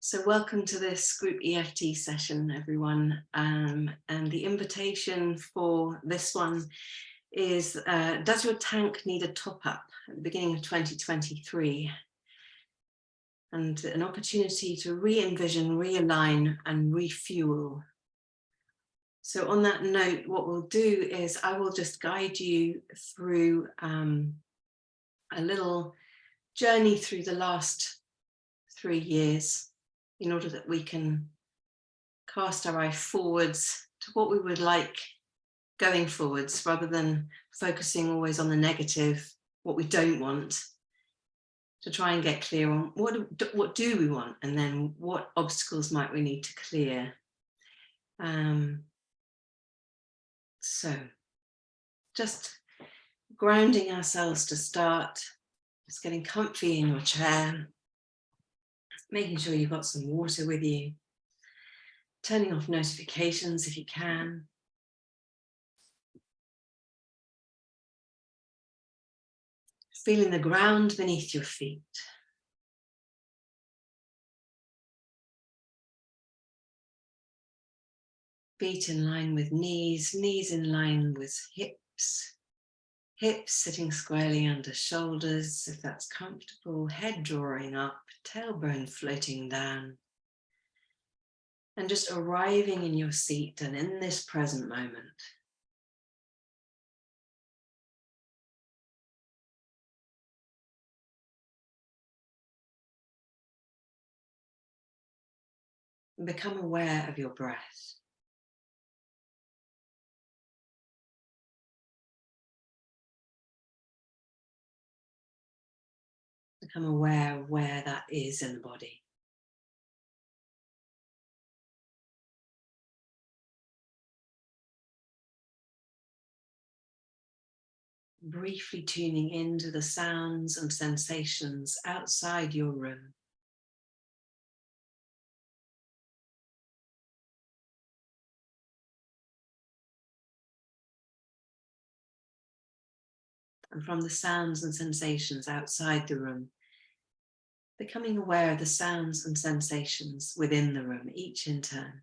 So welcome to this group EFT session, everyone. And the invitation for this one is, does your tank need a top up at the beginning of 2023? And an opportunity to re-envision, realign and refuel. So on that note, what we'll do is I will just guide you through a little journey through the last 3 years, in order that we can cast our eye forwards to what we would like going forwards, rather than focusing always on the negative, what we don't want, to try and get clear on what do we want, and then what obstacles might we need to clear. So just grounding ourselves to start, just getting comfy in your chair, making sure you've got some water with you, turning off notifications if you can. Feeling the ground beneath your feet. Feet in line with knees, knees in line with hips. Hips sitting squarely under shoulders, if that's comfortable. Head drawing up, tailbone floating down. And just arriving in your seat and in this present moment. And become aware of your breath. Become aware of where that is in the body. Briefly tuning into the sounds and sensations outside your room. And from the sounds and sensations outside the room, becoming aware of the sounds and sensations within the room, each in turn.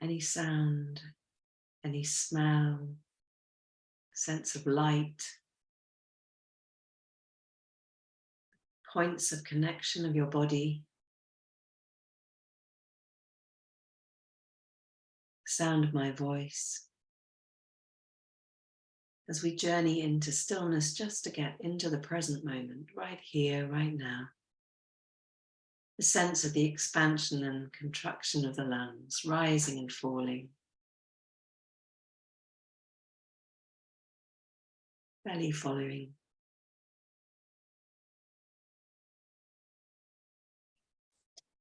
Any sound, any smell, sense of light, points of connection of your body, sound of my voice, as we journey into stillness, just to get into the present moment, right here, right now. The sense of the expansion and contraction of the lungs, rising and falling. Belly following.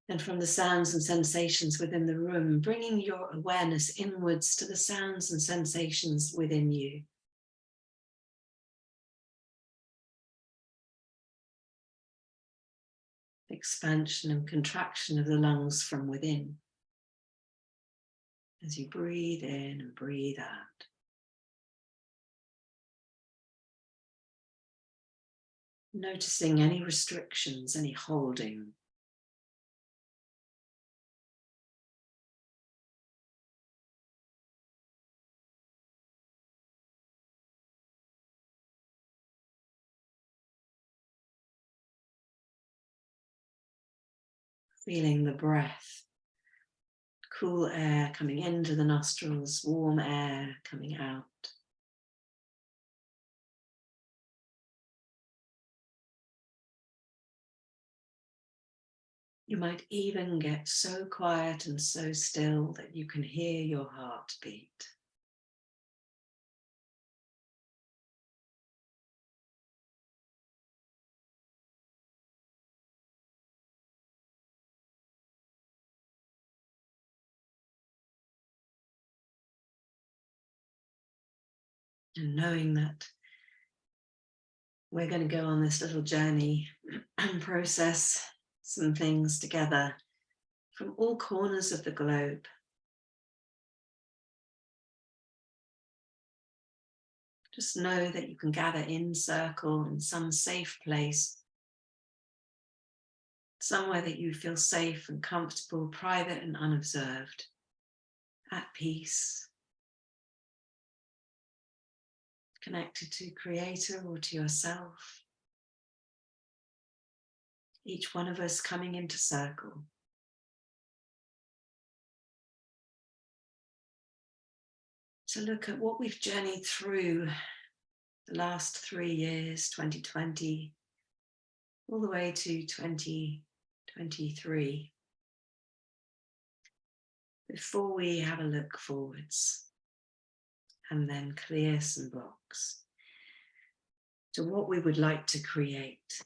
And from the sounds and sensations within the room, bringing your awareness inwards to the sounds and sensations within you. Expansion and contraction of the lungs from within. As you breathe in and breathe out. Noticing any restrictions, any holding. Feeling the breath. Cool air coming into the nostrils, warm air coming out. You might even get so quiet and so still that you can hear your heart beat. And knowing that we're going to go on this little journey and process some things together from all corners of the globe. Just know that you can gather in circle in some safe place, somewhere that you feel safe and comfortable, private and unobserved, at peace, connected to Creator or to yourself. Each one of us coming into circle. To look at what we've journeyed through the last 3 years, 2020, all the way to 2023, before we have a look forwards and then clear some blocks to what we would like to create.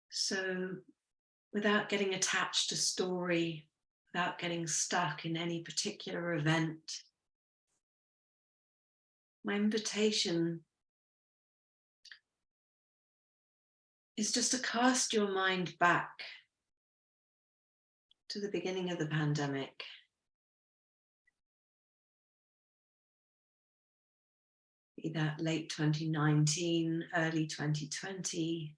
So, without getting attached to story, without getting stuck in any particular event, my invitation is just to cast your mind back to the beginning of the pandemic. Be that late 2019, early 2020.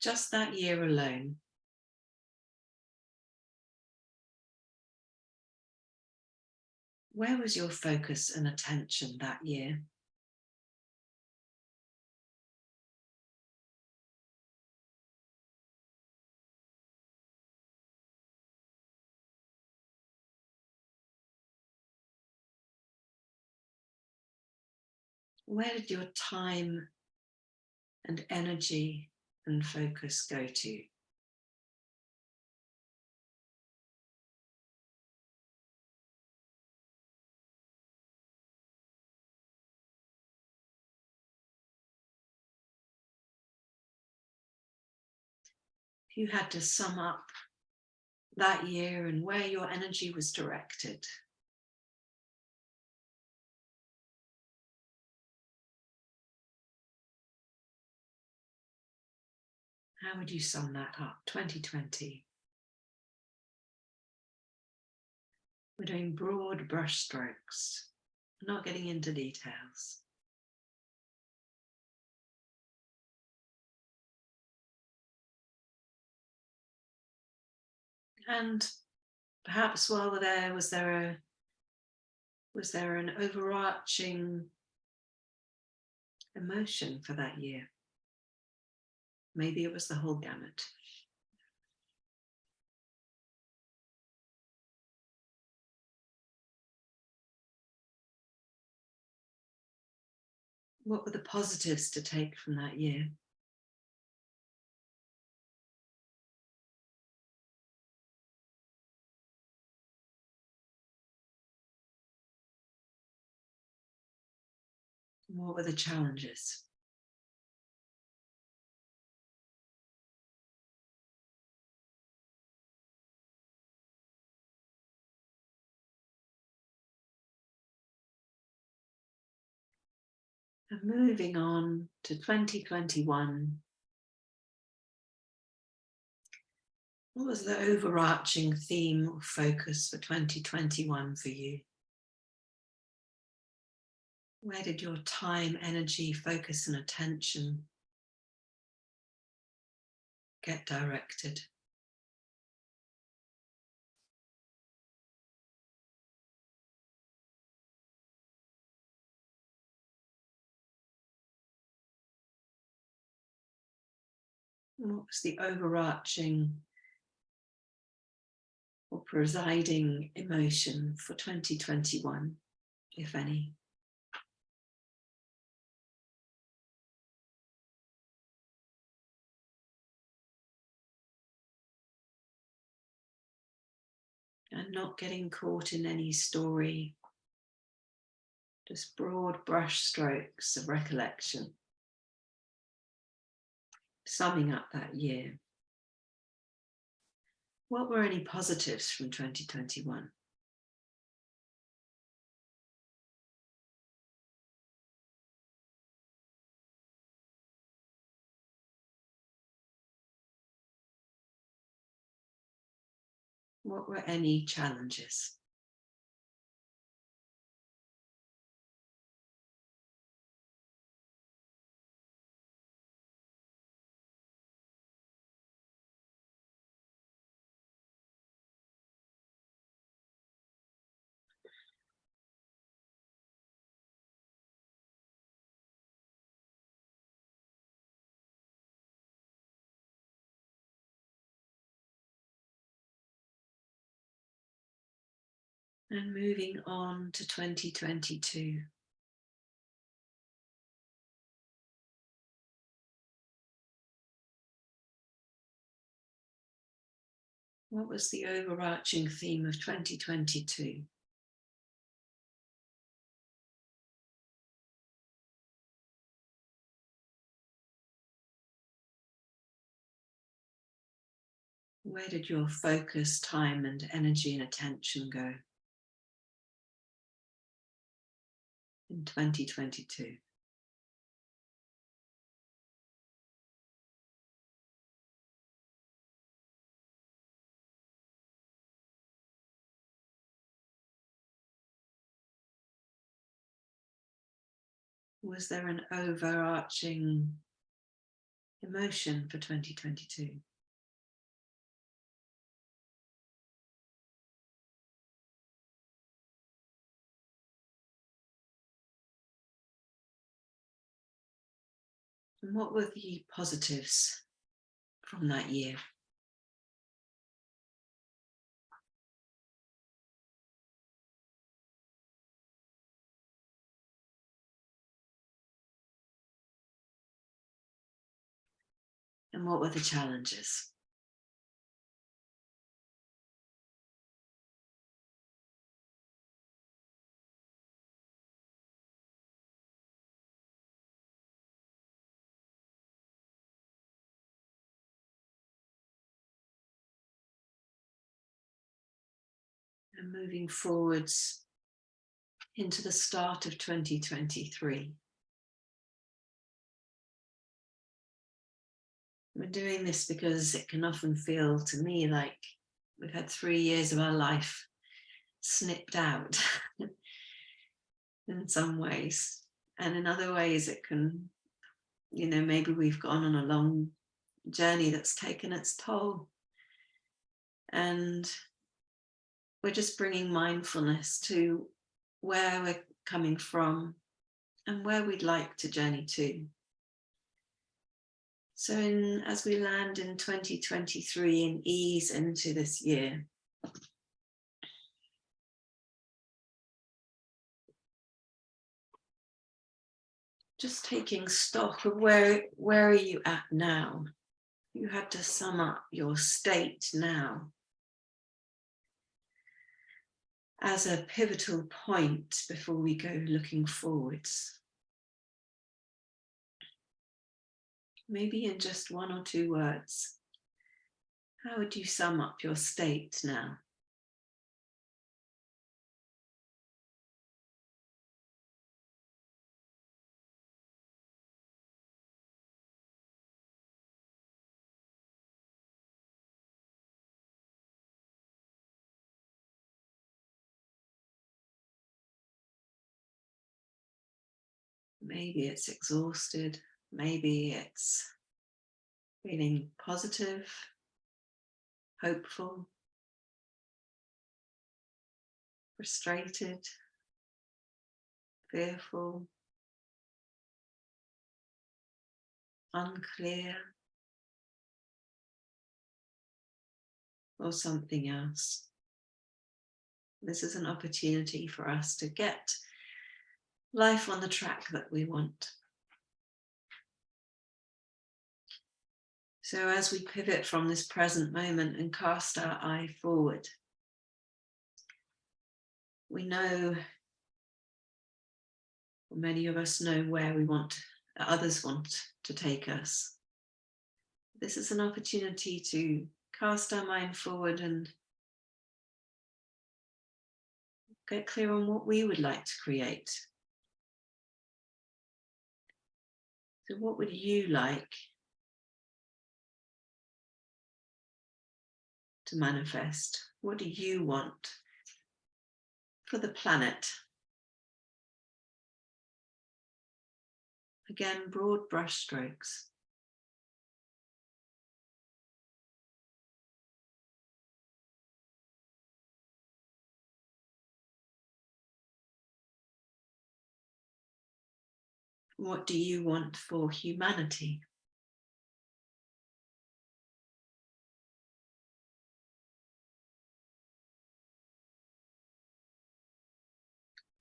Just that year alone. Where was your focus and attention that year? Where did your time and energy and focus go to? If you had to sum up that year and where your energy was directed, how would you sum that up? 2020. We're doing broad brush strokes, not getting into details. And perhaps while we're there, was there an overarching emotion for that year? Maybe it was the whole gamut. What were the positives to take from that year? And what were the challenges? And moving on to 2021, what was the overarching theme or focus for 2021 for you? Where did your time, energy, focus, and attention get directed? What was the overarching or presiding emotion for 2021, if any? And not getting caught in any story, just broad brush strokes of recollection, summing up that year. What were any positives from 2021? What were any challenges? And moving on to 2022. What was the overarching theme of 2022? Where did your focus, time, and energy and attention go in 2022? Was there an overarching emotion for 2022? And what were the positives from that year? And what were the challenges? And moving forwards into the start of 2023. We're doing this because it can often feel to me like we've had 3 years of our life snipped out in some ways. And in other ways it can, maybe we've gone on a long journey that's taken its toll. And we're just bringing mindfulness to where we're coming from and where we'd like to journey to. So as we land in 2023 and ease into this year, just taking stock of where are you at now? You had to sum up your state now as a pivotal point before we go looking forwards. Maybe in just 1 or 2 words, how would you sum up your state now? Maybe it's exhausted, maybe it's feeling positive, hopeful, frustrated, fearful, unclear, or something else. This is an opportunity for us to get life on the track that we want. So as we pivot from this present moment and cast our eye forward, we know, many of us know where others want to take us. This is an opportunity to cast our mind forward and get clear on what we would like to create. So what would you like to manifest? What do you want for the planet? Again, broad brush strokes. What do you want for humanity?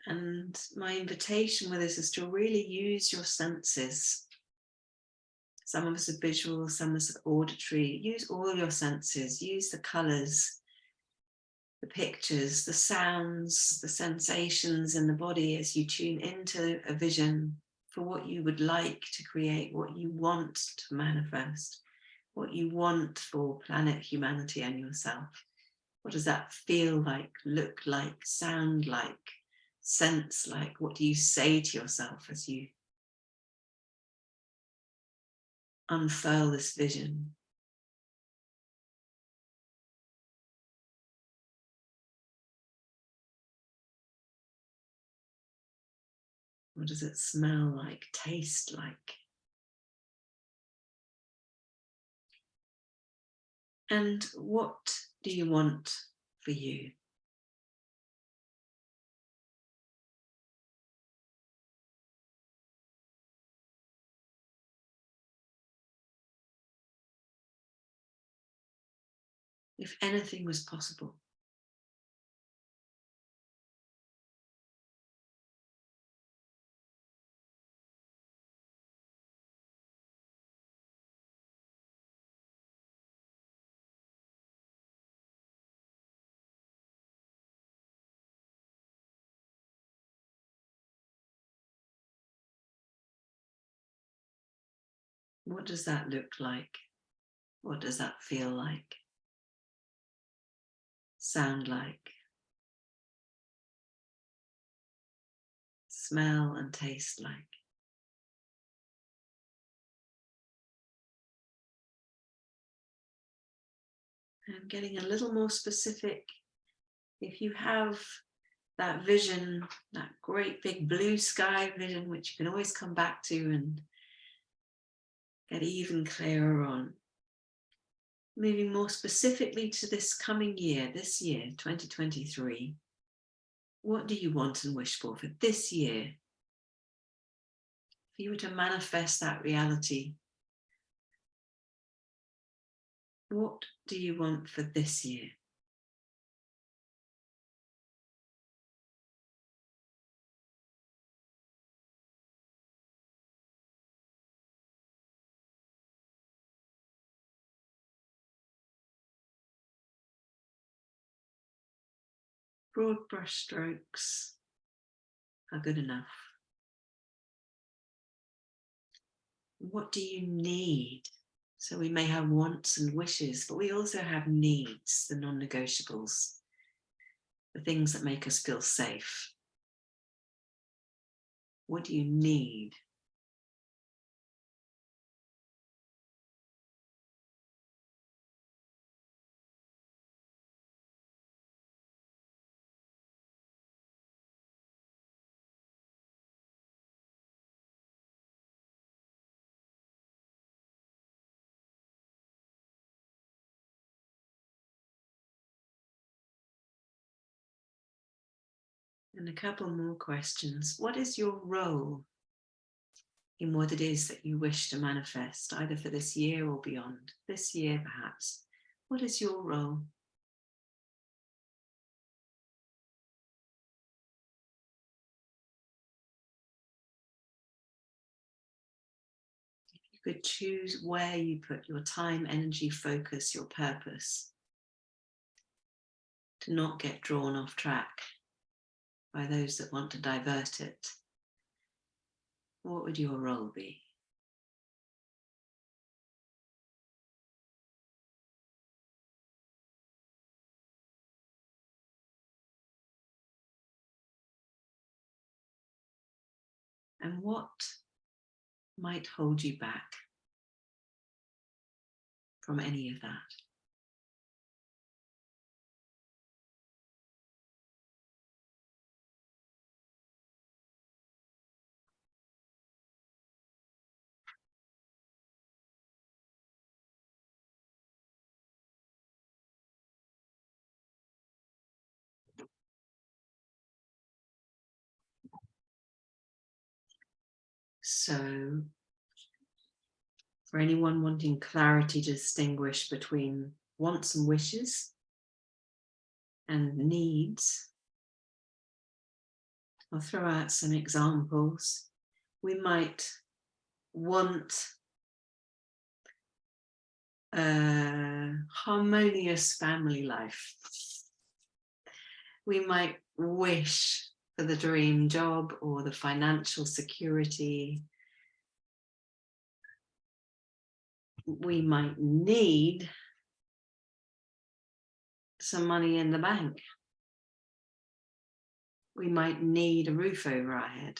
And my invitation with this is to really use your senses. Some of us are visual, some of us are auditory. Use all your senses, use the colours, the pictures, the sounds, the sensations in the body as you tune into a vision for what you would like to create, what you want to manifest, what you want for planet, humanity, and yourself. What does that feel like, look like, sound like, sense like? What do you say to yourself as you unfurl this vision? What does it smell like, taste like? And what do you want for you? If anything was possible, what does that look like? What does that feel like? Sound like? Smell and taste like? And getting a little more specific, if you have that vision, that great big blue sky vision, which you can always come back to and get even clearer on. Moving more specifically to this coming year, this year, 2023, what do you want and wish for this year? If you were to manifest that reality, what do you want for this year? Broad brush strokes are good enough. What do you need? So we may have wants and wishes, but we also have needs, the non-negotiables, the things that make us feel safe. What do you need? And a couple more questions. What is your role in what it is that you wish to manifest, either for this year or beyond? This year, perhaps. What is your role? If you could choose where you put your time, energy, focus, your purpose, to not get drawn off track by those that want to divert it, what would your role be? And what might hold you back from any of that? So, for anyone wanting clarity to distinguish between wants and wishes and needs, I'll throw out some examples. We might want a harmonious family life. We might wish for the dream job or the financial security. We might need some money in the bank. We might need a roof over our head.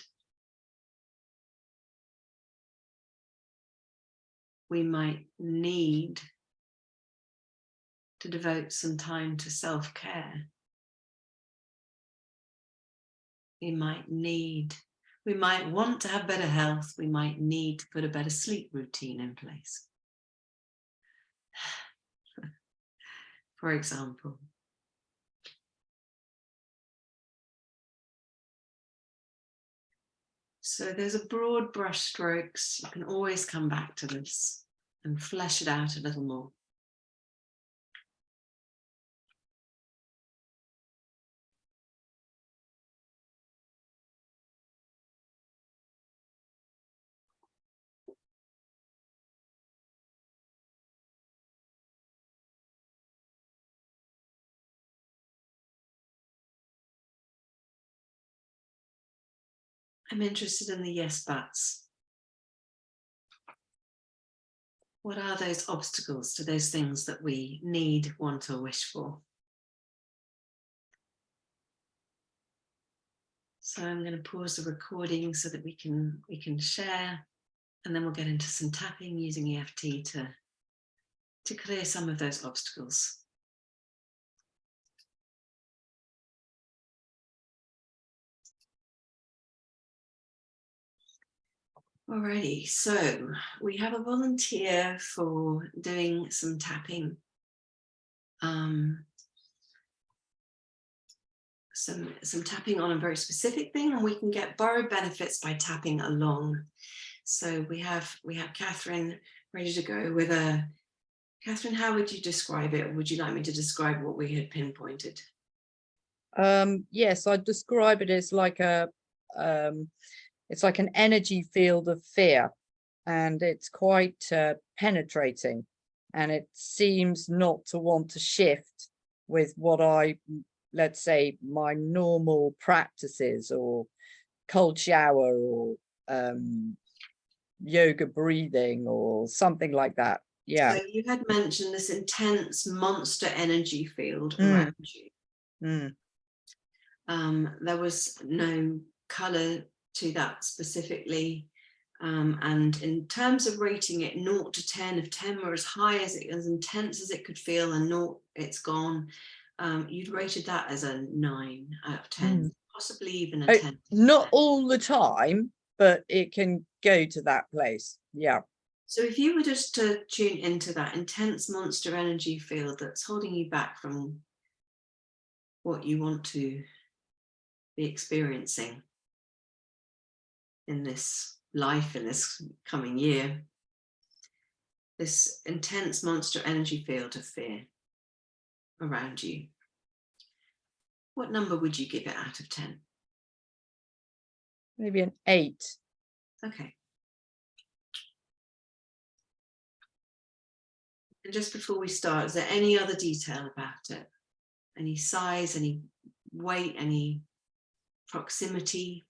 We might need to devote some time to self-care. We might want to have better health. We might need to put a better sleep routine in place. For example. So there's a broad brush strokes. You can always come back to this and flesh it out a little more. I'm interested in the yes buts. What are those obstacles to those things that we need, want, or wish for? So I'm going to pause the recording so that we can share, and then we'll get into some tapping using EFT to clear some of those obstacles. Alrighty, so we have a volunteer for doing some tapping. Some tapping on a very specific thing, and we can get borrowed benefits by tapping along. So we have Catherine ready to go with a. Catherine, how would you describe it? Or would you like me to describe what we had pinpointed? Yes, I'd describe it as like it's like an energy field of fear, and it's quite penetrating, and it seems not to want to shift with what let's say, my normal practices, or cold shower, or yoga breathing, or something like that. Yeah. So you had mentioned this intense monster energy field around you. There was no color to that specifically. And in terms of rating it 0 to 10, if 10 were as high as intense as it could feel, and 0, it's gone, you'd rated that as a 9 out of 10, possibly even a 10. Not all the time, but it can go to that place. Yeah. So if you were just to tune into that intense monster energy field that's holding you back from what you want to be experiencing in this life, in this coming year, this intense monster energy field of fear around you, what number would you give it out of 10? Maybe an 8. Okay. And just before we start, is there any other detail about it? Any size, any weight, any proximity?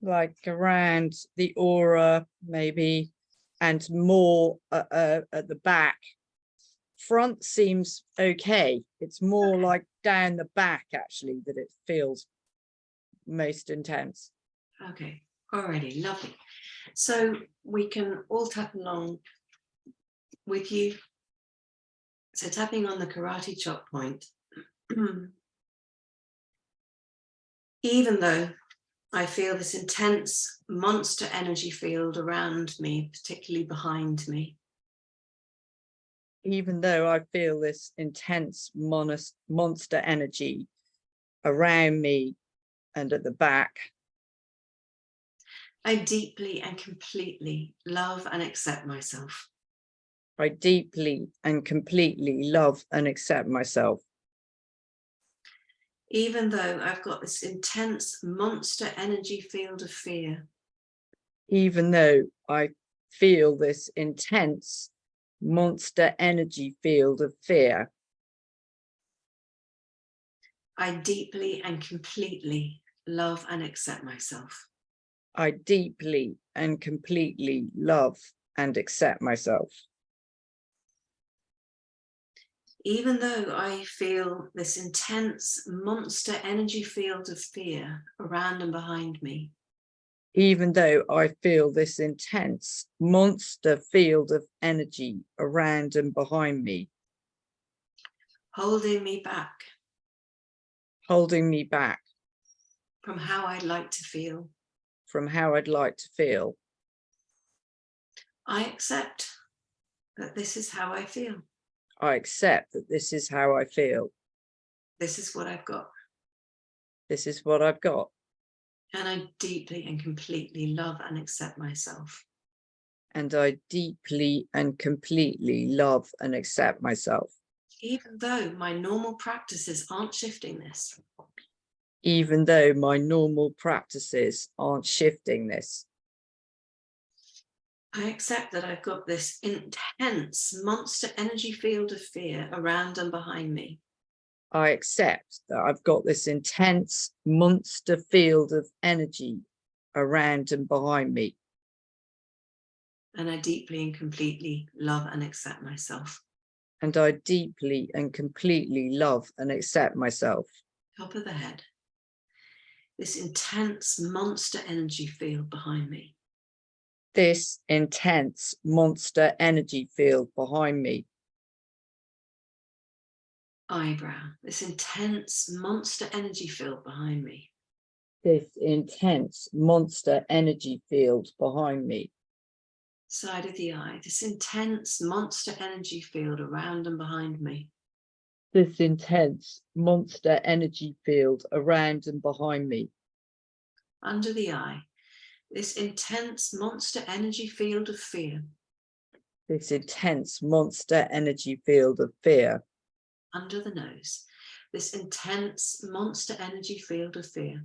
Like around the aura, maybe, and more at the back, front seems okay. It's more like down the back, actually, that it feels most intense. Okay, alrighty, lovely. So we can all tap along with you. So tapping on the karate chop point. Even though I feel this intense monster energy field around me, particularly behind me. Even though I feel this intense monster energy around me and at the back, I deeply and completely love and accept myself. I deeply and completely love and accept myself. Even though I've got this intense monster energy field of fear. Even though I feel this intense monster energy field of fear, I deeply and completely love and accept myself. I deeply and completely love and accept myself. Even though I feel this intense monster energy field of fear around and behind me. Even though I feel this intense monster field of energy around and behind me, Holding me back. Holding me back. From how I'd like to feel. From how I'd like to feel. I accept that this is how I feel. I accept that this is how I feel. This is what I've got. This is what I've got. And I deeply and completely love and accept myself. And I deeply and completely love and accept myself. Even though my normal practices aren't shifting this. Even though my normal practices aren't shifting this. I accept that I've got this intense monster energy field of fear around and behind me. I accept that I've got this intense monster field of energy around and behind me. And I deeply and completely love and accept myself. And I deeply and completely love and accept myself. Top of the head. This intense monster energy field behind me. This intense monster energy field behind me. Eyebrow. This intense monster energy field behind me. This intense monster energy field behind me. Side of the eye. This intense monster energy field around and behind me. This intense monster energy field around and behind me. Under the eye. This intense monster energy field of fear. This intense monster energy field of fear. Under the nose. This intense monster energy field of fear.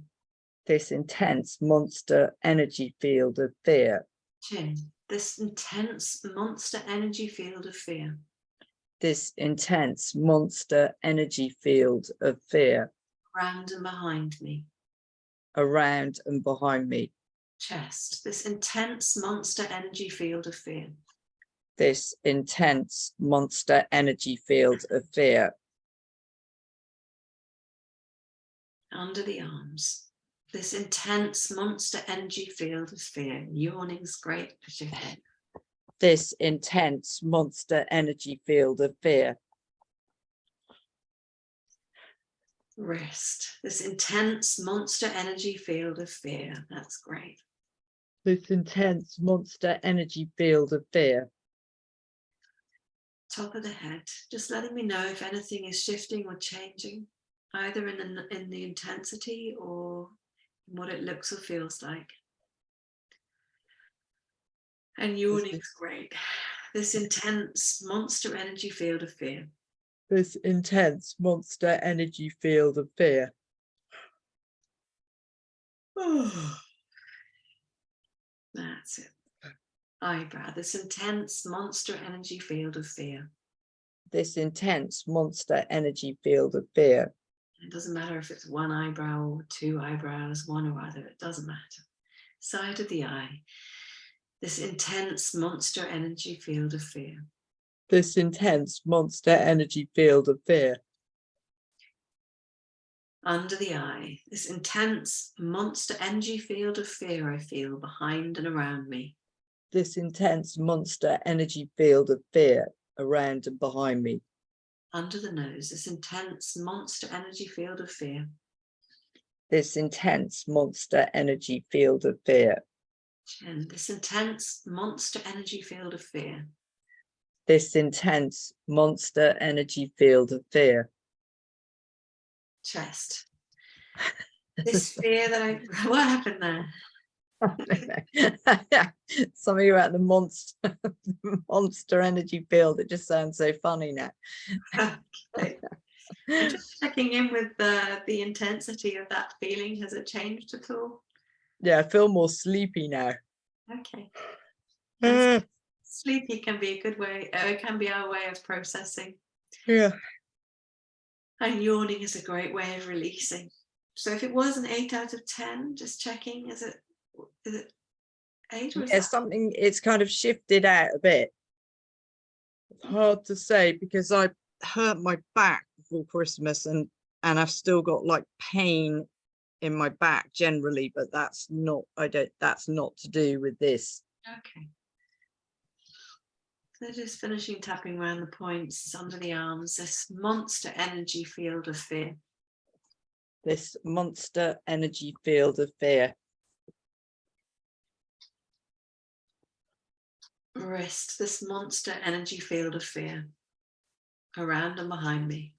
This intense monster energy field of fear. Chin. This intense monster energy field of fear. This intense monster energy field of fear. Around and behind me. Around and behind me. Chest. This intense monster energy field of fear. This intense monster energy field of fear. Under the arms. This intense monster energy field of fear. Yawning's great for your head. This intense monster energy field of fear. Wrist. This intense monster energy field of fear. That's great. This intense monster energy field of fear. Top of the head. Just letting me know if anything is shifting or changing, either in the intensity or what it looks or feels like. And yawning's great. This intense monster energy field of fear. This intense monster energy field of fear. That's it. Eyebrow. This intense monster energy field of fear. This intense monster energy field of fear. It doesn't matter if it's one eyebrow or two eyebrows, one or other, it doesn't matter. Side of the eye. This intense monster energy field of fear. This intense monster energy field of fear. Under the eye, this intense monster energy field of fear I feel behind and around me. This intense monster energy field of fear around and behind me. Under the nose, this intense monster energy field of fear. This intense monster energy field of fear. Chin, this intense monster energy field of fear. This intense monster energy field of fear. Chest. This fear that I, what happened there? Something about the monster energy field. It just sounds so funny now. Okay. I'm just checking in with the intensity of that feeling. Has it changed at all? Yeah, I feel more sleepy now. Okay. And sleepy can be a good way, it can be our way of processing. Yeah. And yawning is a great way of releasing. So if it was an 8 out of 10, just checking, is it 8 or is Yeah, something, it's kind of shifted out a bit. It's hard to say because I hurt my back before Christmas and I've still got like pain in my back generally, but that's not to do with this. okay. So just finishing tapping around the points under the arms, this monster energy field of fear. This monster energy field of fear. Wrist, this monster energy field of fear around and behind me.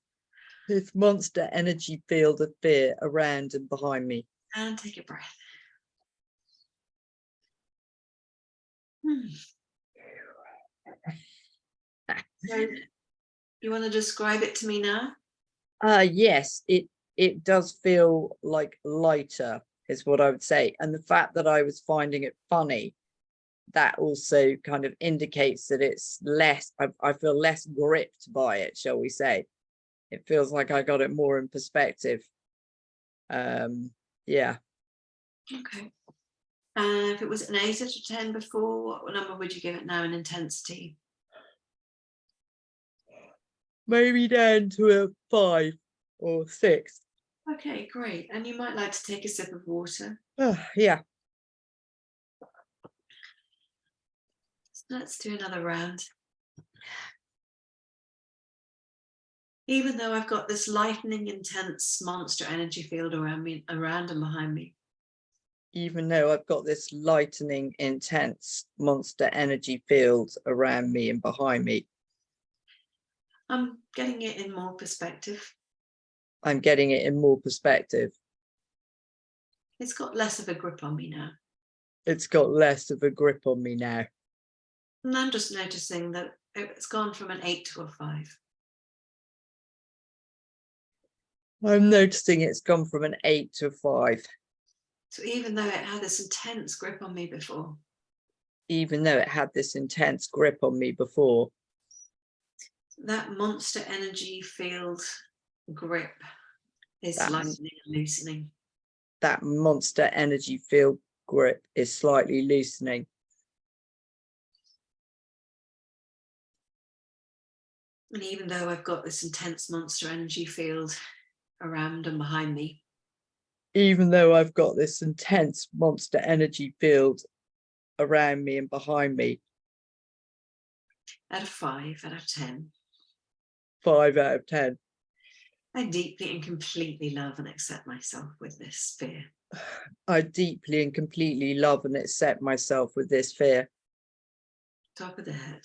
This monster energy field of fear around and behind me. And take a breath. So you want to describe it to me now? Yes, it does feel like lighter is what I would say. And the fact that I was finding it funny, that also kind of indicates that it's less, I feel less gripped by it, shall we say. It feels like I got it more in perspective. Yeah. Okay. If it was an 8 out of 10 before, what number would you give it now in intensity? Maybe down to a 5 or 6. Okay, great. And you might like to take a sip of water. Yeah. So let's do another round. Even though I've got this lightning, intense monster energy field around me, around and behind me. Even though I've got this lightning, intense monster energy field around me and behind me. I'm getting it in more perspective. I'm getting it in more perspective. It's got less of a grip on me now. It's got less of a grip on me now. And I'm just noticing that it's gone from an 8 to a 5. I'm noticing it's gone from an 8 to a 5. So even though it had this intense grip on me before, even though it had this intense grip on me before, that monster energy field grip is lightening and loosening. That monster energy field grip is slightly loosening. And even though I've got this intense monster energy field around and behind me, even though I've got this intense monster energy field around me and behind me. At a 5 out of 10. 5 out of 10. I deeply and completely love and accept myself with this fear. I deeply and completely love and accept myself with this fear. Top of the head.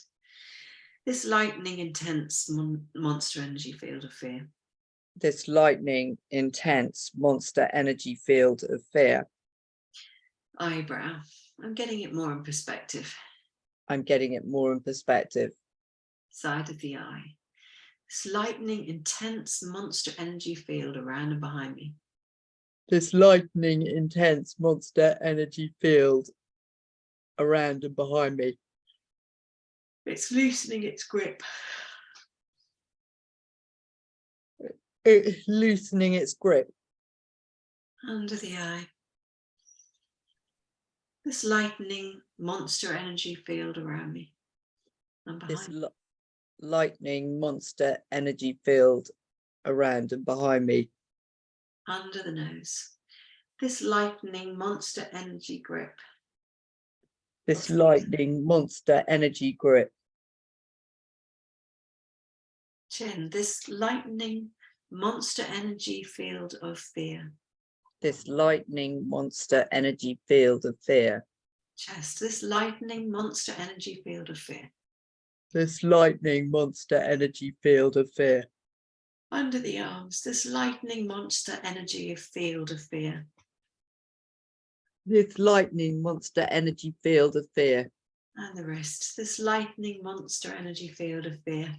This lightning, intense monster energy field of fear. This lightning, intense monster energy field of fear. Eyebrow. I'm getting it more in perspective. I'm getting it more in perspective. Side of the eye. This lightning, intense monster energy field around and behind me. This lightning, intense monster energy field around and behind me. It's loosening its grip. It's loosening its grip. Under the eye. This lightning monster energy field around me and behind me. lightning monster energy field around and behind me. Under the nose. This lightning monster energy grip. This lightning monster energy grip. Chin. This lightning monster energy field of fear. This lightning monster energy field of fear. Chest. This lightning monster energy field of fear. This lightning monster energy field of fear. Under the arms. This lightning monster energy field of fear. This lightning monster energy field of fear. And the wrist. This lightning monster energy field of fear.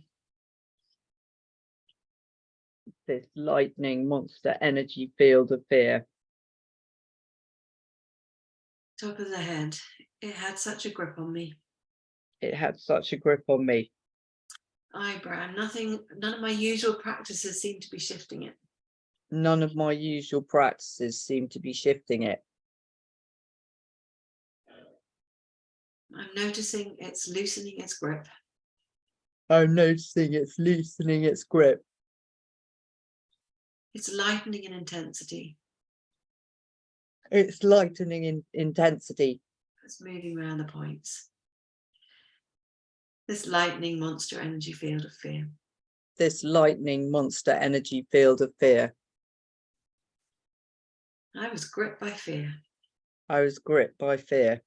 This lightning monster energy field of fear. Top of the head. It had such a grip on me. It had such a grip on me. Eyebrow. None of my usual practices seem to be shifting it. None of my usual practices seem to be shifting it. I'm noticing it's loosening its grip. I'm noticing it's loosening its grip. It's lightening in intensity. It's lightening in intensity. It's moving around the points. This lightning monster energy field of fear. This lightning monster energy field of fear. I was gripped by fear. I was gripped by fear.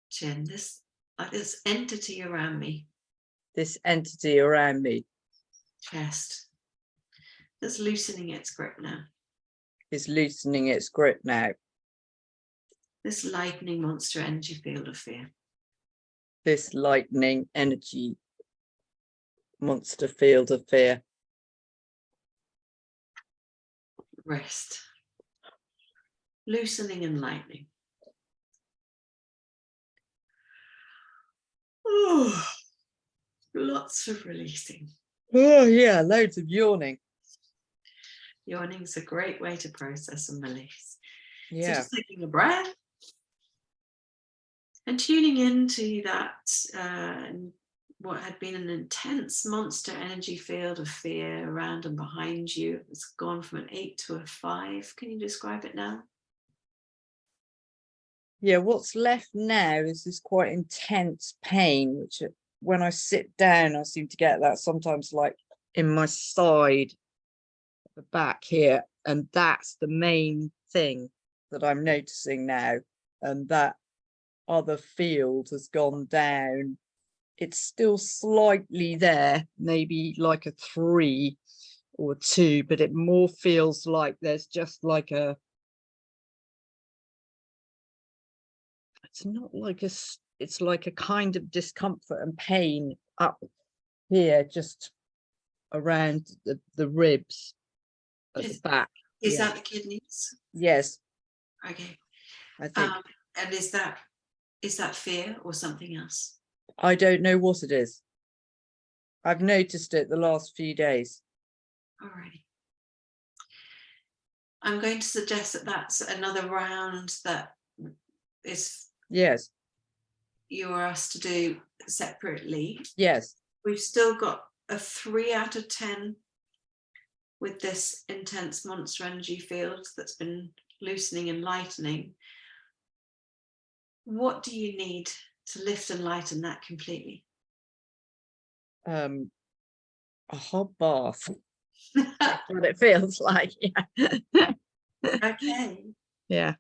Chin. This entity around me. This entity around me. Chest. That's loosening its grip now. Is loosening its grip now. This lightning monster energy field of fear. This lightning energy monster field of fear. Rest. Loosening and lightening. Oh, lots of releasing. Oh yeah, loads of yawning. Yawning's a great way to process and release. Yeah. So just taking a breath and tuning into that what had been an intense monster energy field of fear around and behind you. It's gone from an 8 to a 5. Can you describe it now? Yeah, what's left now is this quite intense pain, which when I sit down, I seem to get that sometimes like in my side, the back here. And that's the main thing that I'm noticing now. And that other field has gone down. It's still slightly there, maybe like a 3 or 2, but it more feels like there's just like a, it's not like a, it's like a kind of discomfort and pain up here, just around the ribs at the back. Is that the kidneys? Yes. Okay. I think. And is that fear or something else? I don't know what it is. I've noticed it the last few days. Alrighty. I'm going to suggest that that's another round that is. Yes. You are asked to do separately. Yes. We've still got a 3 out of 10 with this intense monster energy field that's been loosening and lightening. What do you need to lift and lighten that completely? A hot bath. That's what it feels like. Yeah. Okay. Yeah.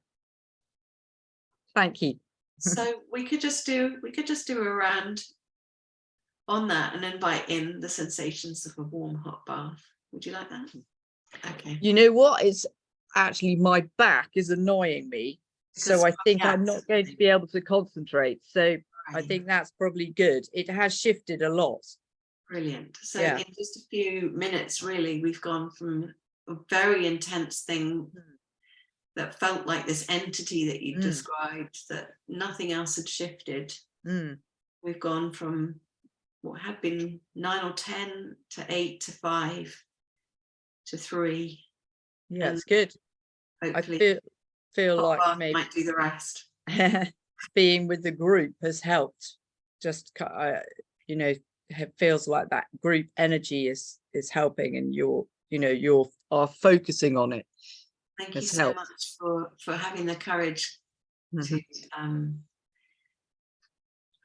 Thank you. So we could just do a round on that and invite in the sensations of a warm hot bath. Would you like that? Okay. You know what? It's actually my back is annoying me. Because so I think I'm not going to be able to concentrate. So I think that's probably good. It has shifted a lot. Brilliant. So yeah. In just a few minutes, really, we've gone from a very intense thing that felt like this entity that you described, that nothing else had shifted. We've gone from what had been 9 or 10 to 8 to 5 to 3. Yeah, it's good. I feel like maybe might do the rest. being with the group has helped. Just you know, feels like that group energy is helping, and you're are focusing on it. Thank you Has so helped. much for having the courage to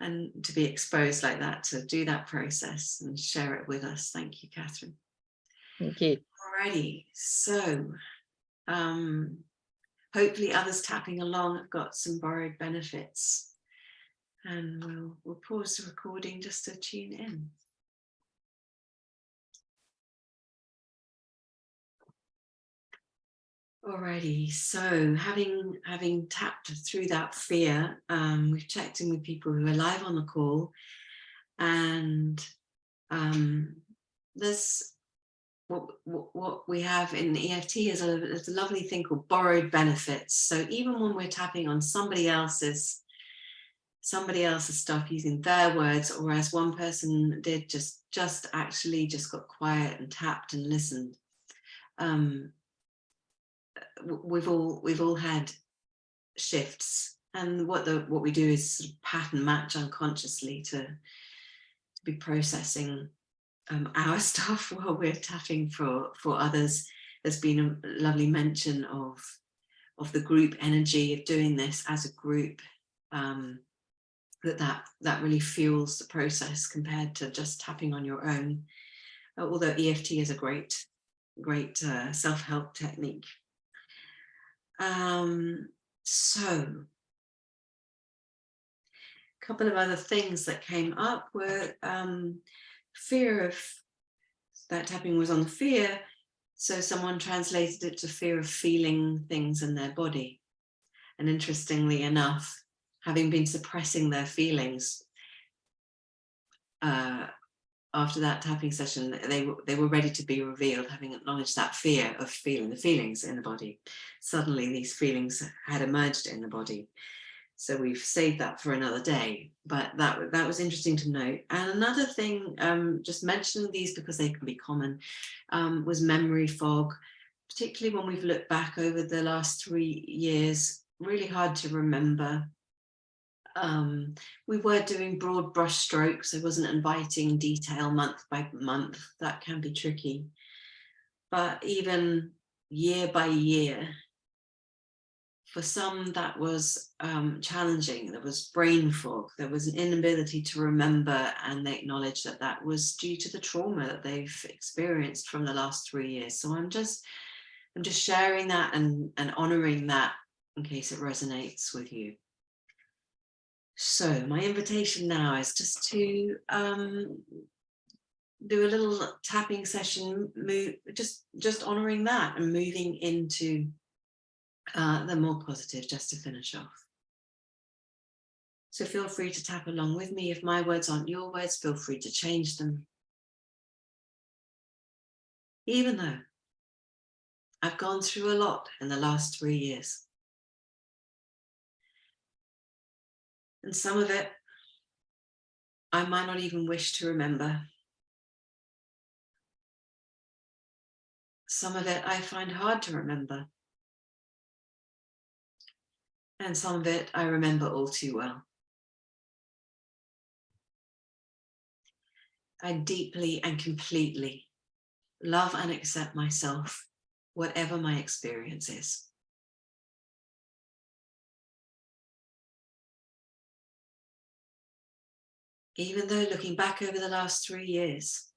and to be exposed like that, to do that process and share it with us. Thank you, Catherine. Thank you. Alrighty, so hopefully others tapping along have got some borrowed benefits, and we'll pause the recording just to tune in. Alrighty, so having tapped through that fear, we've checked in with people who are live on the call, and there's what we have in EFT is a lovely thing called borrowed benefits. So even when we're tapping on somebody else's stuff using their words, or as one person did, just got quiet and tapped and listened. We've all had shifts, and what we do is sort of pattern match unconsciously to be processing our stuff while we're tapping for others. There's been a lovely mention of the group energy of doing this as a group, that really fuels the process compared to just tapping on your own, although EFT is a great self-help technique. So a couple of other things that came up were fear of, that tapping was on the fear, so someone translated it to fear of feeling things in their body. And interestingly enough, having been suppressing their feelings, after that tapping session, they were ready to be revealed, having acknowledged that fear of feeling the feelings in the body. Suddenly these feelings had emerged in the body. So we've saved that for another day, but that was interesting to note. And another thing, just mentioning these because they can be common, was memory fog, particularly when we've looked back over the last 3 years, really hard to remember. We were doing broad brush strokes. I wasn't inviting detail month by month. That can be tricky. But even year by year, for some that was challenging. There was brain fog. There was an inability to remember, and they acknowledged that that was due to the trauma that they've experienced from the last 3 years. So I'm just sharing that and honoring that in case it resonates with you. So my invitation now is just to do a little tapping session, just honoring that and moving into the more positive, just to finish off. So feel free to tap along with me. If my words aren't your words, feel free to change them. Even though I've gone through a lot in the last 3 years. And some of it I might not even wish to remember. Some of it I find hard to remember. And some of it I remember all too well. I deeply and completely love and accept myself, whatever my experience is. Even though looking back over the last 3 years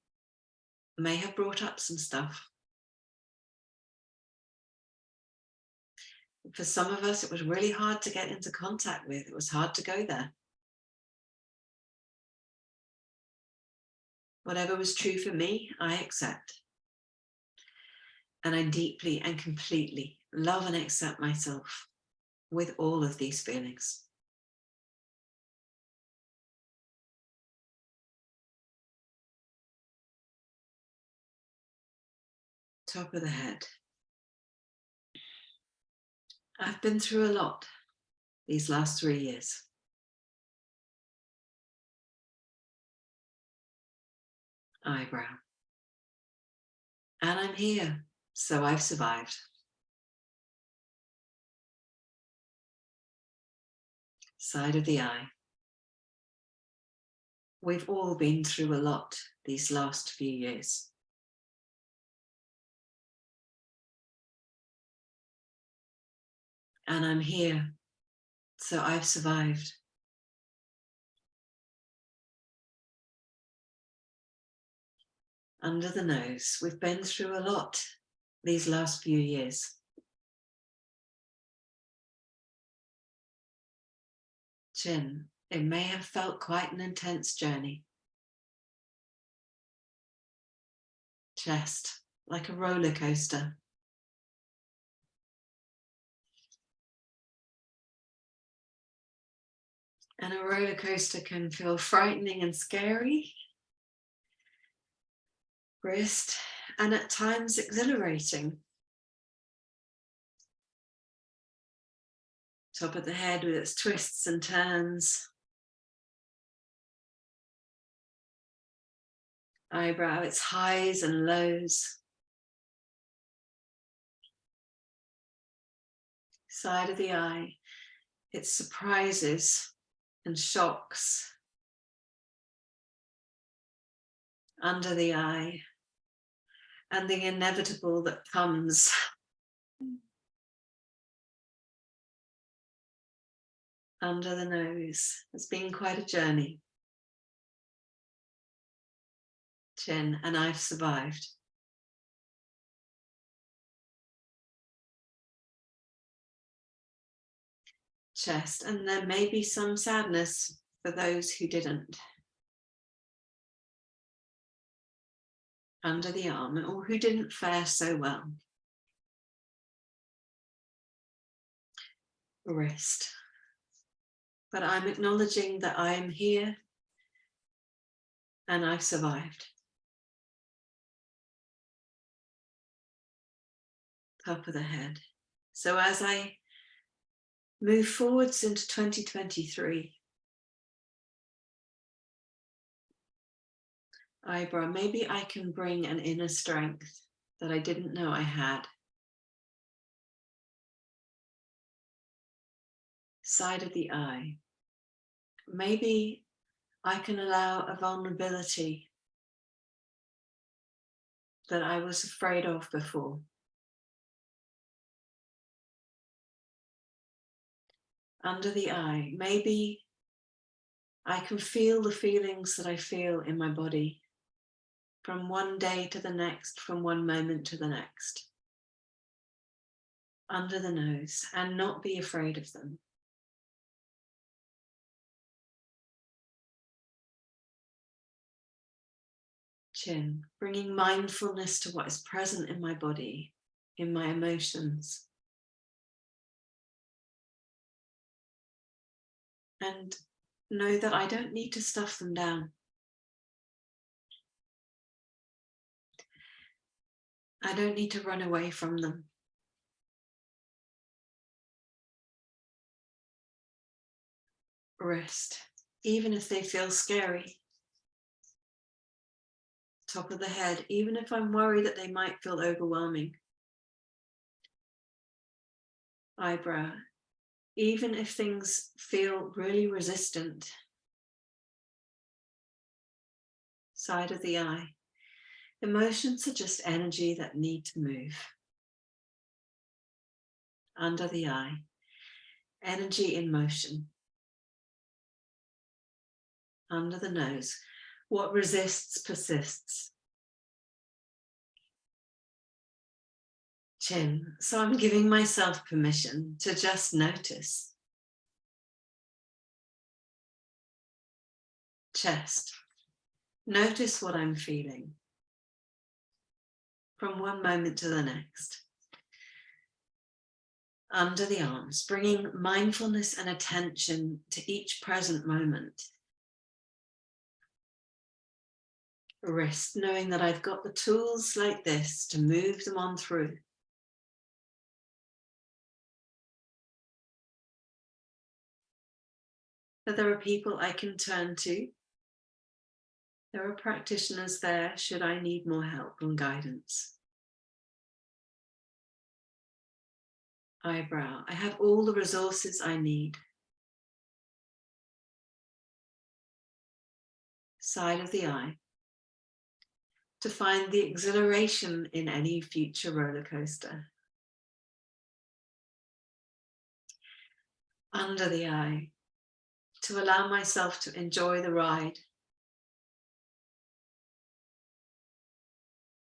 may have brought up some stuff. For some of us, it was really hard to get into contact with. It was hard to go there. Whatever was true for me, I accept. And I deeply and completely love and accept myself with all of these feelings. Top of the head. I've been through a lot these last 3 years. Eyebrow. And I'm here, so I've survived. Side of the eye. We've all been through a lot these last few years. And I'm here, so I've survived. Under the nose, we've been through a lot these last few years. Chin, it may have felt quite an intense journey. Chest, like a roller coaster. And a roller coaster can feel frightening and scary. Wrist, and at times exhilarating. Top of the head with its twists and turns. Eyebrow, its highs and lows. Side of the eye, its surprises and shocks. Under the eye, and the inevitable that comes. Under the nose. It's been quite a journey. Chin, and I've survived. Chest, and there may be some sadness for those who didn't. Under the arm, or who didn't fare so well. Wrist. But I'm acknowledging that I am here and I've survived. Top of the head. So as I move forwards into 2023, eyebrow, maybe I can bring an inner strength that I didn't know I had. Side of the eye. Maybe I can allow a vulnerability that I was afraid of before. Under the eye, maybe I can feel the feelings that I feel in my body from one day to the next, from one moment to the next. Under the nose, and not be afraid of them. Chin, bringing mindfulness to what is present in my body, in my emotions. And know that I don't need to stuff them down. I don't need to run away from them. Rest, even if they feel scary. Top of the head, even if I'm worried that they might feel overwhelming. Eyebrow, even if things feel really resistant. Side of the eye, emotions are just energy that need to move. Under the eye, energy in motion. Under the nose, what resists persists. Chin, so I'm giving myself permission to just notice. Chest, notice what I'm feeling from one moment to the next. Under the arms, bringing mindfulness and attention to each present moment. Wrist, knowing that I've got the tools like this to move them on through. That there are people I can turn to. There are practitioners there should I need more help and guidance. Eyebrow, I have all the resources I need. side of the eye, to find the exhilaration in any future roller coaster. Under the eye, to allow myself to enjoy the ride.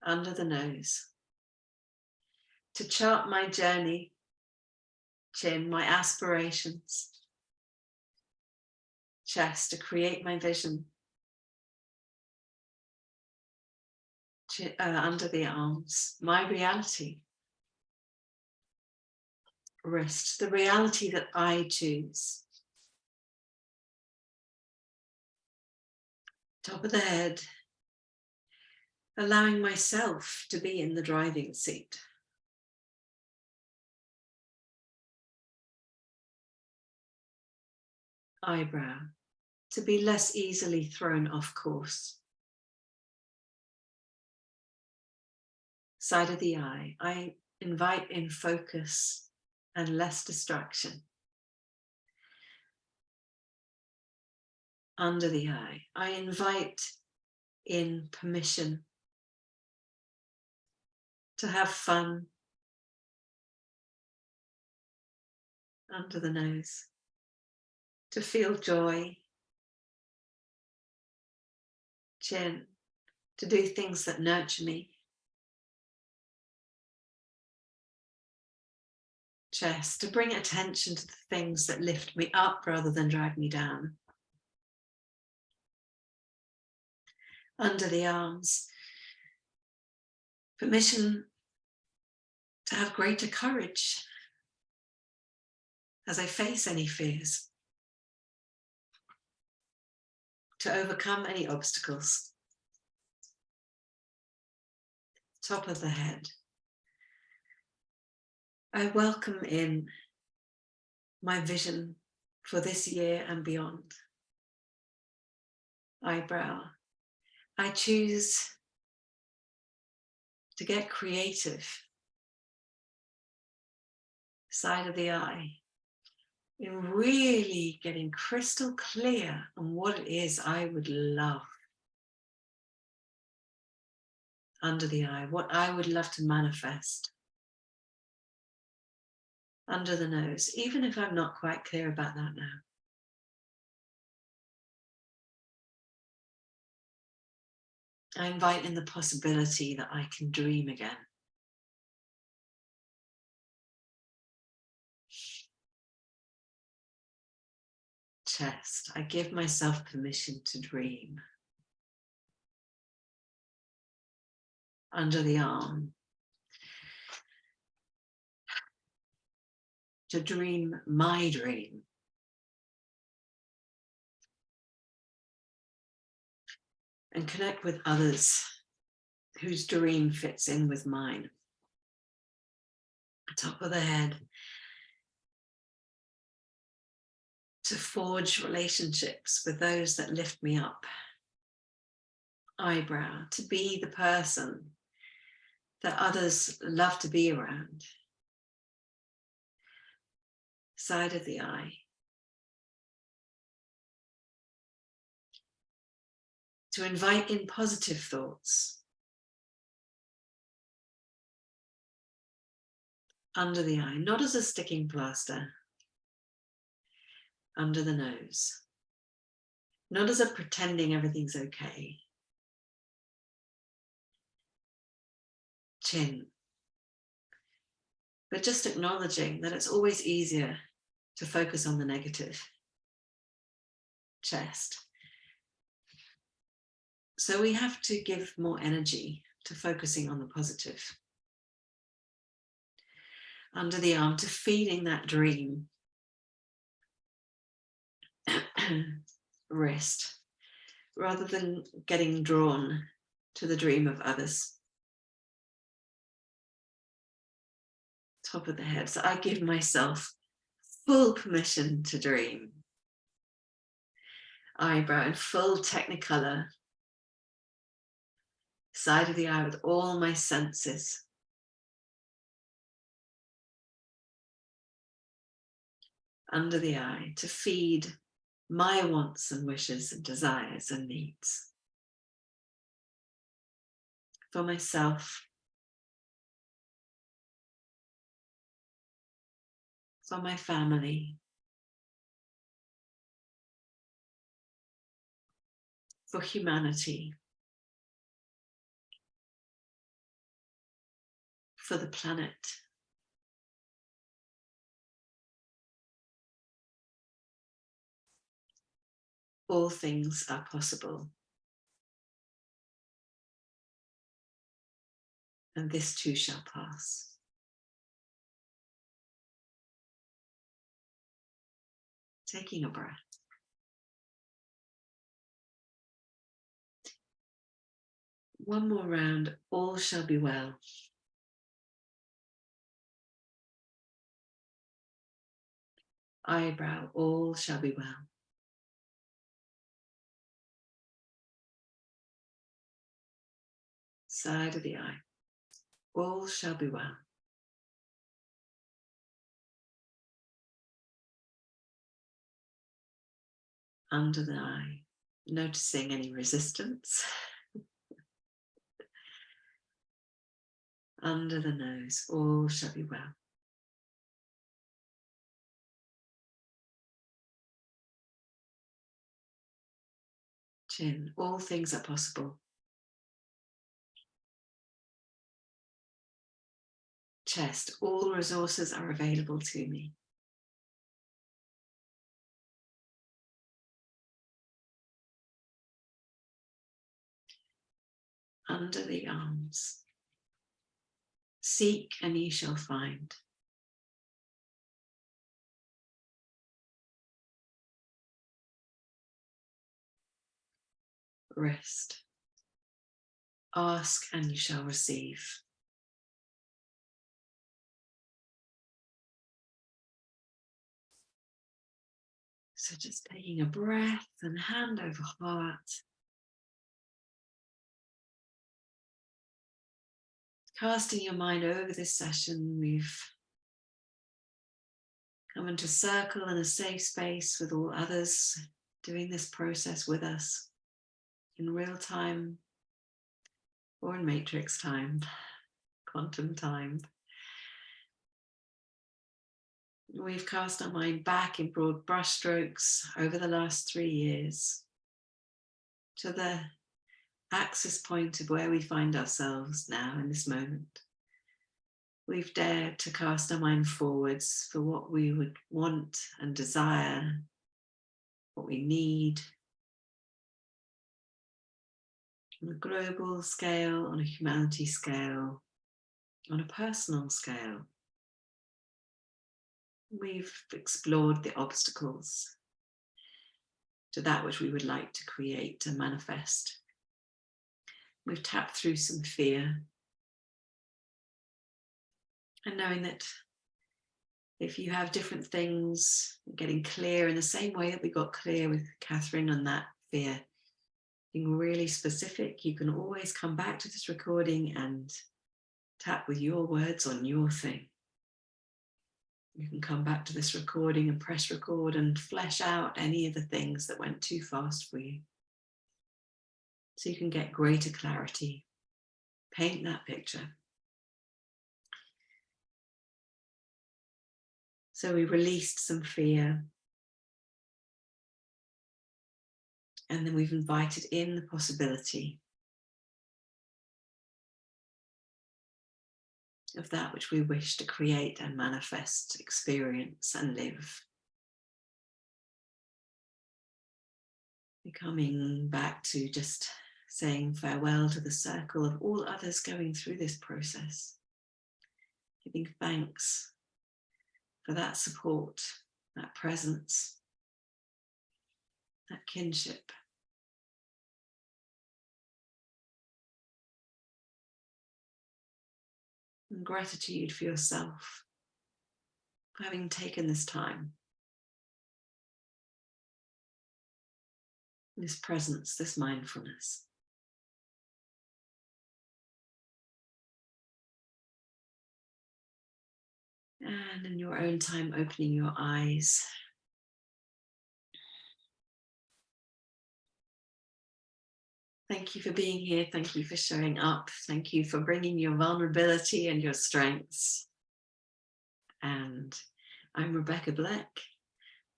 Under the nose, to chart my journey, chin, my aspirations. Chest, to create my vision. Under the arms, my reality. Wrist, the reality that I choose. Top of the head, allowing myself to be in the driving seat. Eyebrow, to be less easily thrown off course. Side of the eye, I invite in focus and less distraction. Under the eye, I invite in permission to have fun. Under the nose, to feel joy. Chin, to do things that nurture me. Chest, to bring attention to the things that lift me up rather than drag me down. Under the arms, permission to have greater courage as I face any fears, to overcome any obstacles. Top of the head, I welcome in my vision for this year and beyond. Eyebrow, I choose to get creative. Side of the eye, in really getting crystal clear on what it is I would love. Under the eye, what I would love to manifest. Under the nose, even if I'm not quite clear about that now. I invite in the possibility that I can dream again. Chest, I give myself permission to dream. Under the arm, to dream my dream. And connect with others whose dream fits in with mine. Top of the head, to forge relationships with those that lift me up. Eyebrow, to be the person that others love to be around. Side of the eye, to invite in positive thoughts. Under the eye, not as a sticking plaster. Under the nose, not as a pretending everything's okay. Chin, but just acknowledging that it's always easier to focus on the negative. Chest, so we have to give more energy to focusing on the positive. Under the arm, to feeding that dream. Wrist, rather than getting drawn to the dream of others. Top of the head, so I give myself full permission to dream. Eyebrow in full technicolor. Side of the eye with all my senses. Under the eye, to feed my wants and wishes and desires and needs. for myself, for my family, for humanity, for the planet. All things are possible. And this too shall pass. Taking a breath. One more round, all shall be well. Eyebrow, all shall be well. Side of the eye, all shall be well. Under the eye, noticing any resistance. Under the nose, all shall be well. Chin, all things are possible. Chest, all resources are available to me. Under the arms, seek and ye shall find. Wrist, ask and you shall receive. So just taking a breath and hand over heart. Casting your mind over this session, we've come into circle in a safe space with all others doing this process with us in real time or in matrix time, quantum time. We've cast our mind back in broad brushstrokes over the last 3 years to the axis point of where we find ourselves now in this moment. We've dared to cast our mind forwards for what we would want and desire, what we need, on a global scale, on a humanity scale, on a personal scale. We've explored the obstacles to that which we would like to create and manifest. We've tapped through some fear. And knowing that if you have different things, getting clear in the same way that we got clear with Catherine on that fear, being really specific, you can always come back to this recording and tap with your words on your thing. You can come back to this recording and press record and flesh out any of the things that went too fast for you. So you can get greater clarity, paint that picture. So we released some fear. And then we've invited in the possibility of that which we wish to create and manifest, experience and live. Coming back to just saying farewell to the circle of all others going through this process. Giving thanks for that support, that presence, that kinship. And gratitude for yourself for having taken this time, this presence, this mindfulness. And in your own time, opening your eyes. Thank you for being here. Thank you for showing up. Thank you for bringing your vulnerability and your strengths. And I'm Rebecca Black.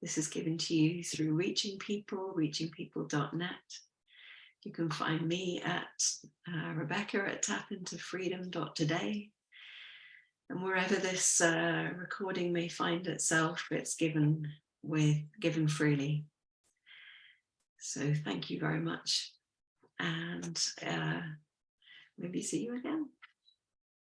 This is given to you through Reaching People, reachingpeople.net. You can find me at Rebecca@tapintofreedom.today. And wherever this recording may find itself, it's given freely. So thank you very much. And maybe see you again.